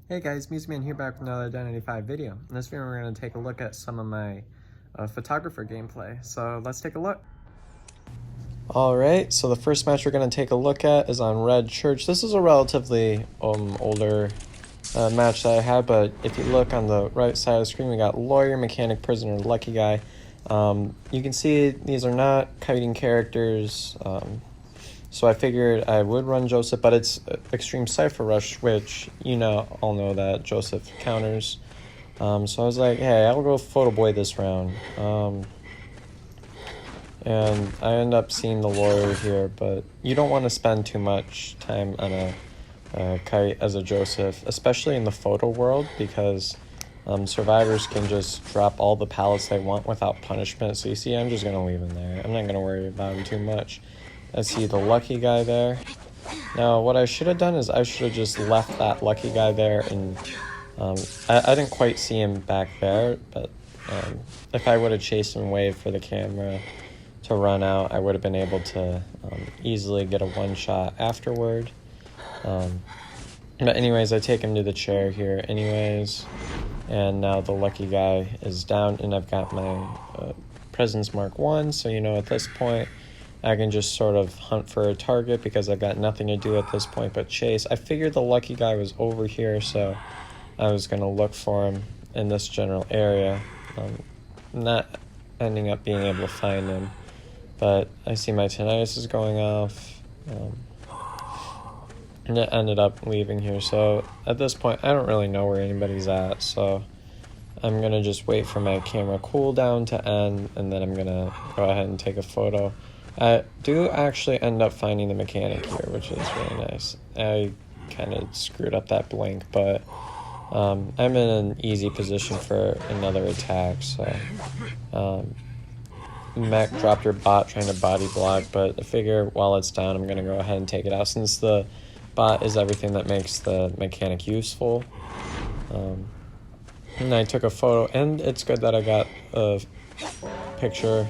Hey guys, Museman here back with another Identity V video. In this video we're going to take a look at some of my photographer gameplay. So let's take a look. Alright, so the first match we're going to take a look at is on Red Church. This is a relatively older match that I had, but if you look on the right side of the screen, we got Lawyer, Mechanic, Prisoner, Lucky Guy. You can see these are not kiting characters. So I figured I would run Joseph, but it's Extreme Cypher Rush, which all know that Joseph counters. So I was like, hey, I'll go Photo Boy this round. And I end up seeing the Lawyer here, but you don't want to spend too much time on a kite as a Joseph, especially in the photo world, because survivors can just drop all the pallets they want without punishment. So you see, I'm just going to leave him there. I'm not going to worry about him too much. I see the Lucky Guy there. Now, what I should have done is I should have just left that Lucky Guy there, and I didn't quite see him back there, but if I would have chased him away for the camera to run out, I would have been able to easily get a one-shot afterward. But anyways, I take him to the chair here anyways, and now the Lucky Guy is down, and I've got my Presence Mark 1, so at this point, I can just sort of hunt for a target because I've got nothing to do at this point but chase. I figured the Lucky Guy was over here, so I was going to look for him in this general area. Not ending up being able to find him, but I see my tinnitus is going off, and it ended up leaving here. So at this point, I don't really know where anybody's at, so I'm going to just wait for my camera cooldown to end, and then I'm going to go ahead and take a photo. I do actually end up finding the Mechanic here, which is really nice. I kind of screwed up that blink, but I'm in an easy position for another attack, so Mech dropped her bot trying to body block, but I figure while it's down, I'm going to go ahead and take it out, since the bot is everything that makes the Mechanic useful. And I took a photo, and it's good that I got a picture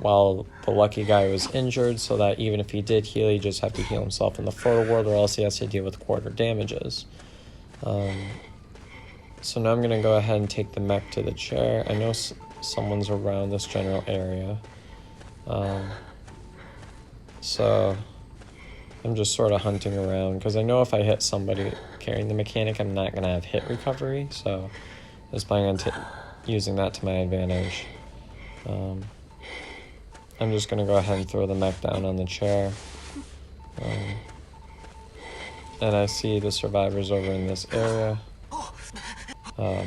while the Lucky Guy was injured, so that even if he did heal, he just have to heal himself in the photo world, or else he has to deal with quarter damages. So now I'm going to go ahead and take the mech to the chair. I know someone's around this general area. So I'm just sort of hunting around, because I know if I hit somebody carrying the Mechanic, I'm not going to have hit recovery, so I was planning on using that to my advantage. I'm just going to go ahead and throw the mech down on the chair. And I see the survivors over in this area. The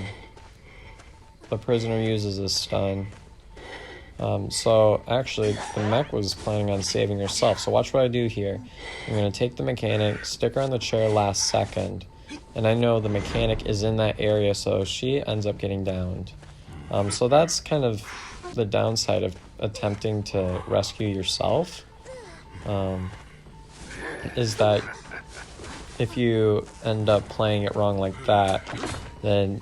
prisoner uses a stun. So actually, the mech was planning on saving herself. So watch what I do here. I'm going to take the Mechanic, stick her on the chair last second. And I know the Mechanic is in that area, so she ends up getting downed. So that's kind of the downside of attempting to rescue yourself, is that if you end up playing it wrong like that, then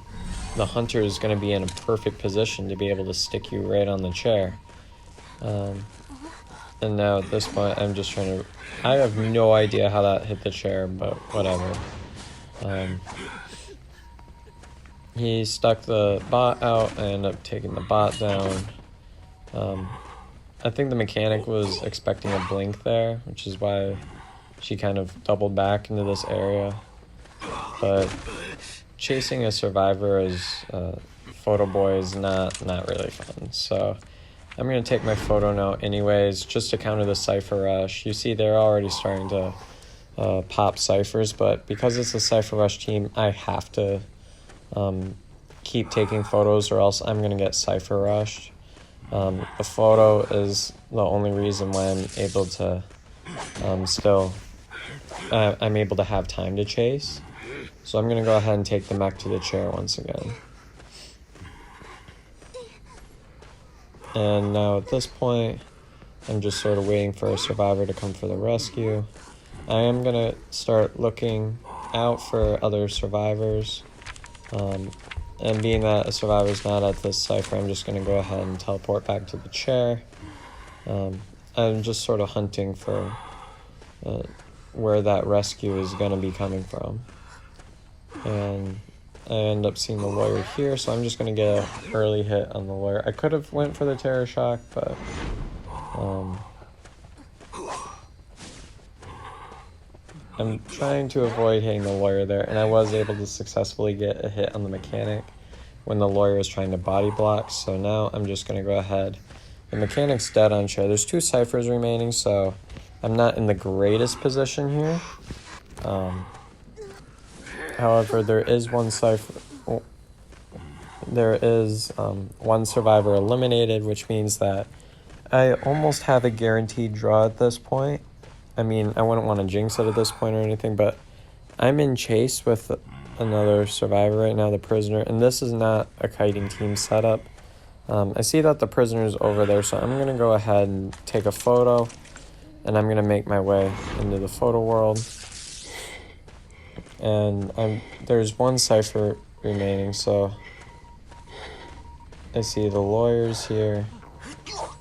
the hunter is going to be in a perfect position to be able to stick you right on the chair. And now at this point, I'm just trying to... I have no idea how that hit the chair, but whatever. He stuck the bot out. I ended up taking the bot down. I think the Mechanic was expecting a blink there, which is why she kind of doubled back into this area. But chasing a survivor as Photo Boy is not really fun. So I'm going to take my photo now anyways, just to counter the Cypher Rush. You see they're already starting to pop Cyphers, but because it's a Cypher Rush team, I have to keep taking photos, or else I'm going to get Cypher Rushed. The photo is the only reason why I'm able to I'm able to have time to chase. So I'm going to go ahead and take the mech to the chair once again. And now at this point, I'm just sort of waiting for a survivor to come for the rescue. I am going to start looking out for other survivors. And being that a survivor's not at this cipher, I'm just going to go ahead and teleport back to the chair. I'm just sort of hunting for where that rescue is going to be coming from. and I end up seeing the lawyer here, so I'm just going to get an early hit on the lawyer. I could have went for the Terror Shock, but I'm trying to avoid hitting the lawyer there, and I was able to successfully get a hit on the mechanic when the lawyer was trying to body block, so now I'm just going to go ahead. The mechanic's dead on chair. There's 2 ciphers remaining, so I'm not in the greatest position here. However, there is one cipher. There is one survivor eliminated, which means that I almost have a guaranteed draw at this point. I mean, I wouldn't want to jinx it at this point or anything, but I'm in chase with another survivor right now, the prisoner, and this is not a kiting team setup. I see that the prisoner's over there, so I'm going to go ahead and take a photo, and I'm going to make my way into the photo world. And there's 1 cipher remaining, so I see the lawyers here.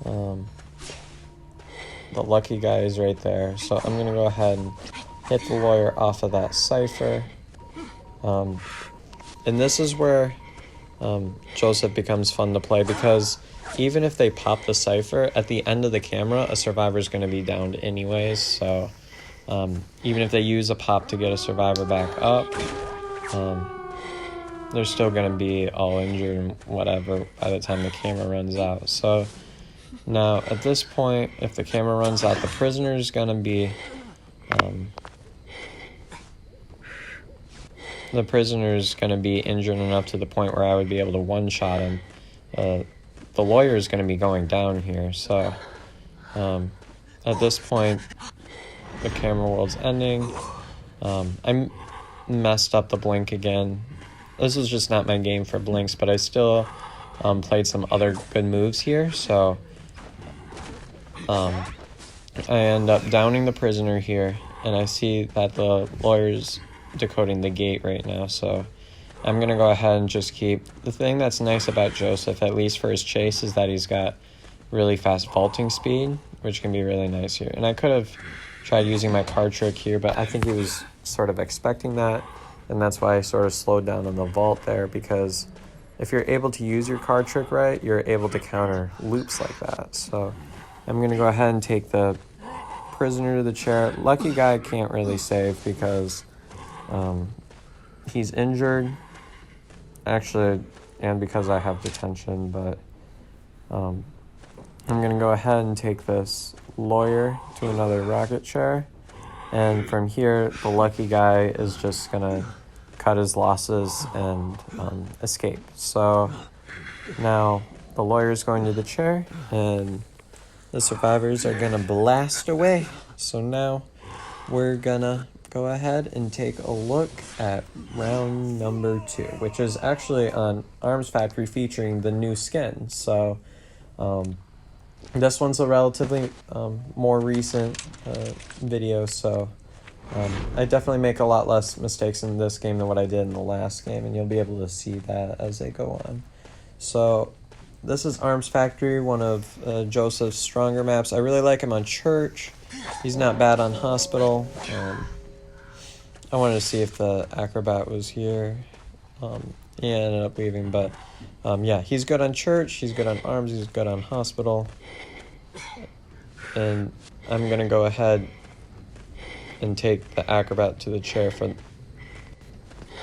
The lucky guy is right there, so I'm going to go ahead and hit the lawyer off of that cipher. And this is where Joseph becomes fun to play, because even if they pop the cipher, at the end of the camera, a survivor is going to be downed anyways, so even if they use a pop to get a survivor back up, they're still going to be all injured and whatever by the time the camera runs out. So now at this point, if the camera runs out, the prisoner is going to be injured enough to the point where I would be able to one-shot him. The lawyer is going to be going down here, so at this point, the camera world's ending. I messed up the blink again. This is just not my game for blinks, but I still played some other good moves here, so I end up downing the prisoner here, and I see that the lawyer's decoding the gate right now, so I'm going to go ahead and just keep... The thing that's nice about Joseph, at least for his chase, is that he's got really fast vaulting speed, which can be really nice here. And I could have tried using my card trick here, but I think he was sort of expecting that, and that's why I sort of slowed down on the vault there, because if you're able to use your card trick right, you're able to counter loops like that. So I'm going to go ahead and take the prisoner to the chair. Lucky guy can't really save because he's injured, actually, and because I have detention, but I'm going to go ahead and take this lawyer to another rocket chair, and from here the lucky guy is just going to cut his losses and escape. So now the lawyer is going to the chair, and the survivors are going to blast away. So now we're going to go ahead and take a look at round number 2, which is actually on Arms Factory featuring the new skin. So this one's a relatively more recent video, so I definitely make a lot less mistakes in this game than what I did in the last game, and you'll be able to see that as they go on. So this is Arms Factory, one of Joseph's stronger maps. I really like him on Church. He's not bad on Hospital. I wanted to see if the Acrobat was here. He ended up leaving, but yeah, he's good on Church, he's good on Arms, he's good on Hospital. And I'm going to go ahead and take the Acrobat to the chair for...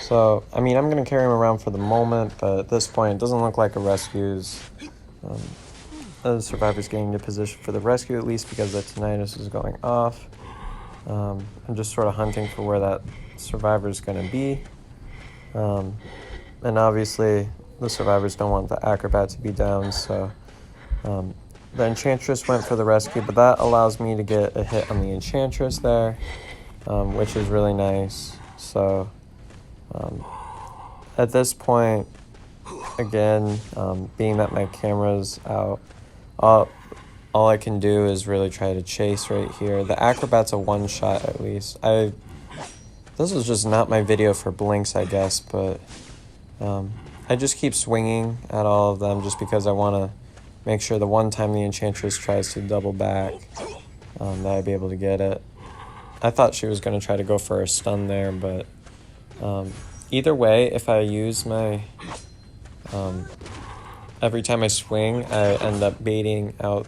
So, I mean, I'm going to carry him around for the moment, but at this point, it doesn't look like a rescue's... the survivor's getting into position for the rescue, at least because the tinnitus is going off. I'm just sort of hunting for where that survivor's going to be. And obviously, the survivors don't want the Acrobat to be down, so... the Enchantress went for the rescue, but that allows me to get a hit on the Enchantress there, which is really nice. So, at this point, again, being that my camera's out, all I can do is really try to chase right here. The Acrobat's a one-shot at least. This is just not my video for blinks, I guess, but I just keep swinging at all of them just because I want to make sure the one time the Enchantress tries to double back, that I'd be able to get it. I thought she was going to try to go for a stun there, but either way, if I use my... every time I swing, I end up baiting out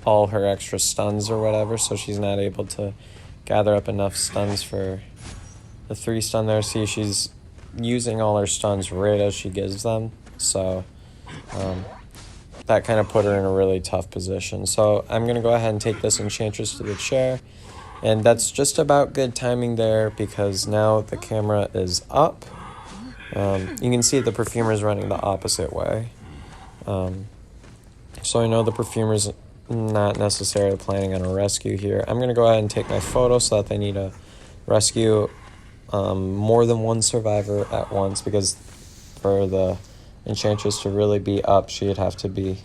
all her extra stuns or whatever, so she's not able to gather up enough stuns for the 3 stun there. See, she's using all her stuns right as she gives them, so that kind of put her in a really tough position. So I'm going to go ahead and take this Enchantress to the chair, and that's just about good timing there because now the camera is up. You can see the Perfumer's running the opposite way. So I know the Perfumer's not necessarily planning on a rescue here. I'm going to go ahead and take my photo so that they need to rescue more than one survivor at once, because for the Enchantress to really be up, she'd have to be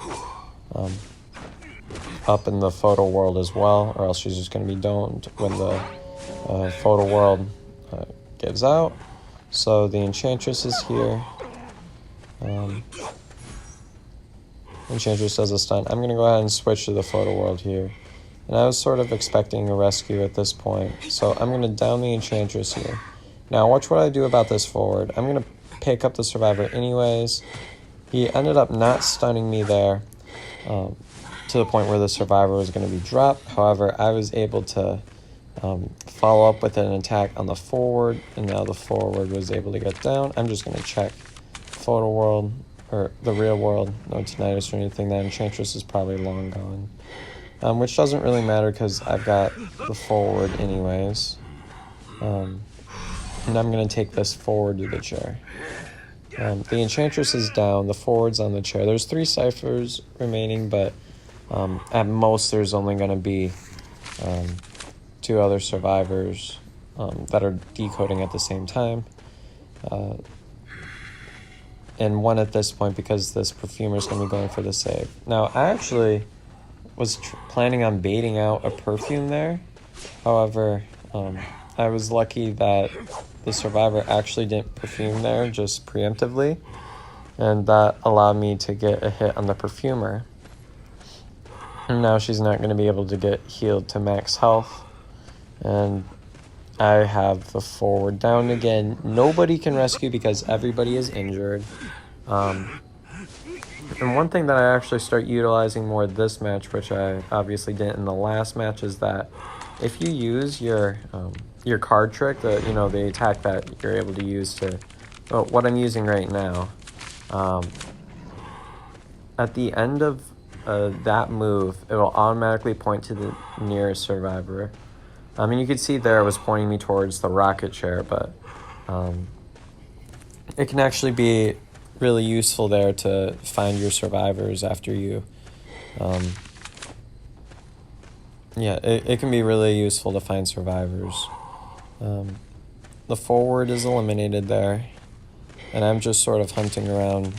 up in the photo world as well, or else she's just going to be domed when the photo world gives out. So the Enchantress is here. Enchantress does a stun. I'm going to go ahead and switch to the photo world here. And I was sort of expecting a rescue at this point. So I'm going to down the Enchantress here. Now watch what I do about this forward. I'm going to pick up the survivor anyways. He ended up not stunning me there to the point where the survivor was going to be dropped. However, I was able to follow up with an attack on the forward, and now the forward was able to get down. I'm just going to check photo world, or the real world, no tinnitus or anything. That Enchantress is probably long gone, which doesn't really matter because I've got the forward anyways. And I'm going to take this forward to the chair. The Enchantress is down, the forward's on the chair. There's 3 ciphers remaining, but at most there's only going to be 2 other survivors that are decoding at the same time. And 1 at this point because this Perfumer is going to be going for the save. Now, I actually was planning on baiting out a Perfume there. However, I was lucky that the survivor actually didn't Perfume there just preemptively, and that allowed me to get a hit on the Perfumer. And now she's not going to be able to get healed to max health, and I have the forward down again. Nobody can rescue because everybody is injured. And one thing that I actually start utilizing more this match, which I obviously didn't in the last match, is that if you use your card trick, the attack that you're able to use to, what I'm using right now, at the end of that move, it will automatically point to the nearest survivor. I mean, you could see there it was pointing me towards the rocket chair, but it can actually be really useful there to find your survivors after you... it can be really useful to find survivors. The forward is eliminated there, and I'm just sort of hunting around.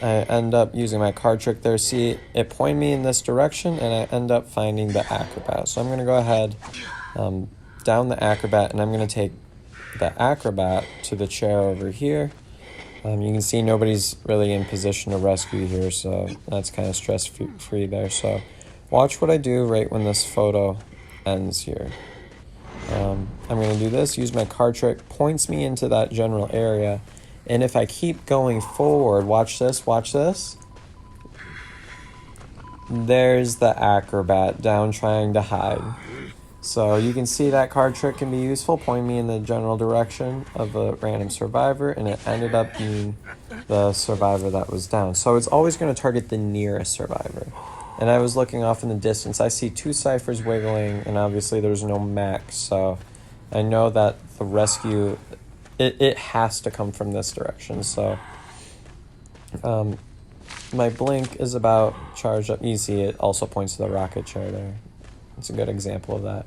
I end up using my card trick there. See, it pointed me in this direction, and I end up finding the Acrobat. So I'm going to go ahead, down the Acrobat, and I'm going to take the Acrobat to the chair over here. You can see nobody's really in position to rescue here, so that's kind of stress-free there. So watch what I do right when this photo ends here. I'm going to do this, use my card trick, points me into that general area, and if I keep going forward, watch this, there's the Acrobat down trying to hide. So you can see that card trick can be useful, pointing me in the general direction of a random survivor, and it ended up being the survivor that was down. So it's always going to target the nearest survivor. And I was looking off in the distance. I see 2 ciphers wiggling, and obviously there's no max. So I know that the rescue, it has to come from this direction. So my blink is about charged up. You see it also points to the rocket chair there. It's a good example of that.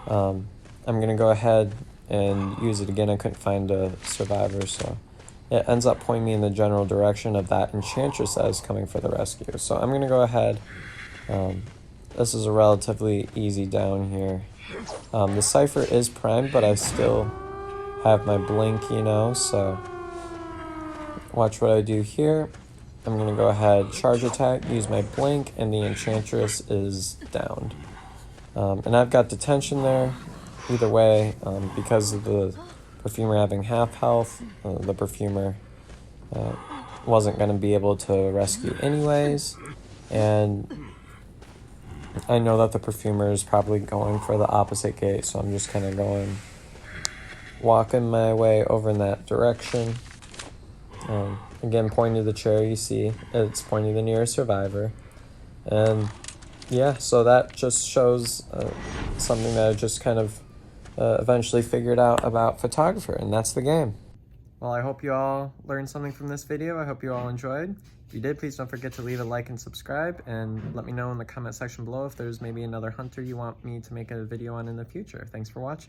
I'm going to go ahead and use it again. I couldn't find a survivor, so it ends up pointing me in the general direction of that Enchantress that is coming for the rescue. So I'm going to go ahead. This is a relatively easy down here. The cipher is primed, but I still have my blink, so watch what I do here. I'm going to go ahead, charge attack, use my blink, and the Enchantress is downed. And I've got detention there. either way, because of the perfumer having half health, the perfumer wasn't going to be able to rescue anyways, and I know that the perfumer is probably going for the opposite gate, so I'm just kind of walking my way over in that direction. Again, pointing to the chair, you see it's pointing to the nearest survivor. And yeah, so that just shows something that I just kind of eventually figured out about photographer, and that's the game. Well, I hope you all learned something from this video. I hope you all enjoyed. If you did, please don't forget to leave a like and subscribe, and let me know in the comment section below if there's maybe another hunter you want me to make a video on in the future. Thanks for watching.